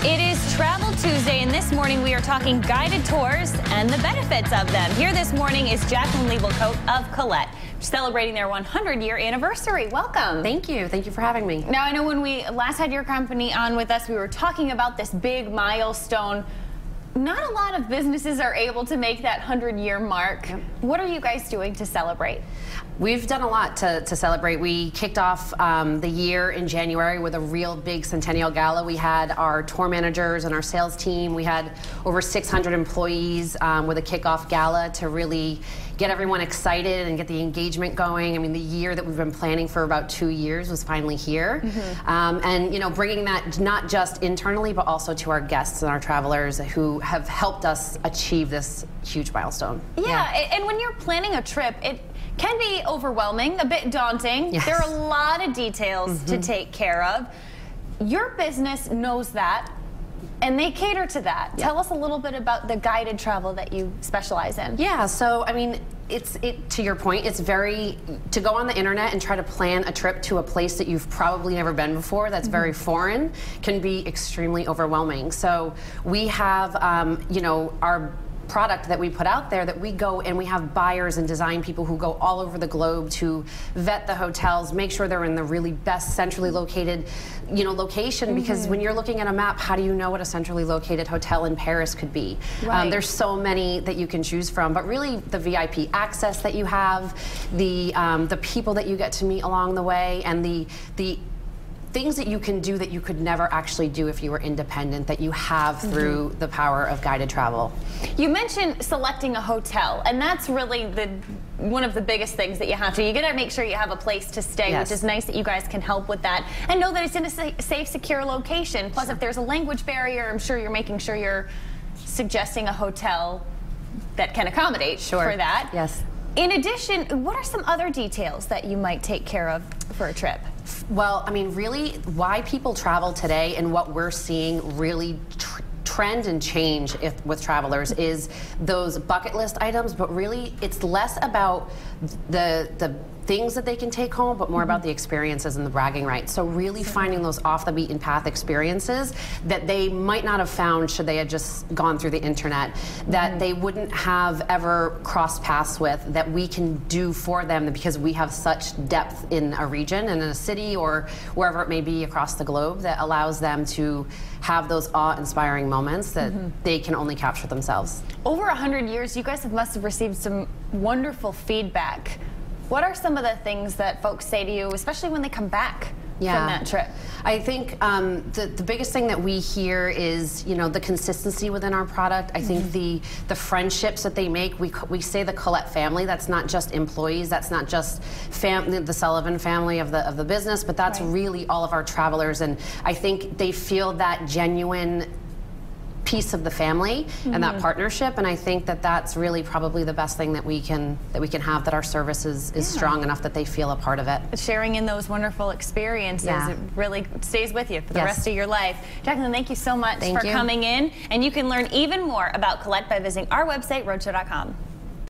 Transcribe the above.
It is Travel Tuesday, and this morning we are talking guided tours and the benefits of them. Here this morning is Jacqueline Liebelcoat of Colette, celebrating their 100-year anniversary. Welcome. Thank you. Thank you for having me. Now, I know when we last had your company on with us, we were talking about this big milestone. Not a lot of businesses are able to make that 100-year mark. Yep. What are you guys doing to celebrate? We've done a lot to celebrate. We kicked off the year in January with a real big Centennial Gala. We had our tour managers and our sales team. We had over 600 employees with a kickoff gala to really get everyone excited and get the engagement going. I mean, the year that we've been planning for about 2 years was finally here. And, you know, bringing that not just internally, but also to our guests and our travelers who have helped us achieve this huge milestone. Yeah, and when you're planning a trip, it can be overwhelming, a bit daunting. Yes. There are a lot of details to take care of. Your business knows that, and they cater to that. Yep. Tell us a little bit about the guided travel that you specialize in. Yeah, so I mean, to your point, it's to go on the internet and try to plan a trip to a place that you've probably never been before, that's very foreign, can be extremely overwhelming. So we have, you know, our product that we put out there, that we go and we have buyers and design people who go all over the globe to vet the hotels, make sure they're in the really best centrally located, you know, location, because when you're looking at a map, how do you know what a centrally located hotel in Paris could be? Right. There's so many that you can choose from, but really the VIP access that you have, the people that you get to meet along the way, and the things that you can do that you could never actually do if you were independent, that you have through the power of guided travel. You mentioned selecting a hotel, and that's really one of the biggest things that you have to. You gotta make sure you have a place to stay, Yes. which is nice that you guys can help with that, and know that it's in a safe, secure location. Plus, if there's a language barrier, I'm sure you're making sure you're suggesting a hotel that can accommodate for that. Yes. In addition, what are some other details that you might take care of for a trip? Well, I mean, really, why people travel today and what we're seeing really trend and change with travelers is those bucket list items, but really it's less about the things that they can take home, but more about the experiences and the bragging rights. So really finding those off the beaten path experiences that they might not have found should they had just gone through the internet, that they wouldn't have ever crossed paths with, that we can do for them because we have such depth in a region and in a city or wherever it may be across the globe, that allows them to have those awe-inspiring moments that they can only capture themselves. Over 100 years, you guys must have received some wonderful feedback. What are some of the things that folks say to you, especially when they come back from that trip? I think the biggest thing that we hear is, you know, the consistency within our product. I think the friendships that they make. We say the Colette family. That's not just employees. That's not just the Sullivan family of the business, but that's really all of our travelers. And I think they feel that genuine piece of the family and that partnership, and I think that that's really probably the best thing that we can have, that our service is strong enough that they feel a part of it. Sharing in those wonderful experiences, it really stays with you for the rest of your life. Jacqueline, thank you so much for coming in, and you can learn even more about Colette by visiting our website, roadshow.com.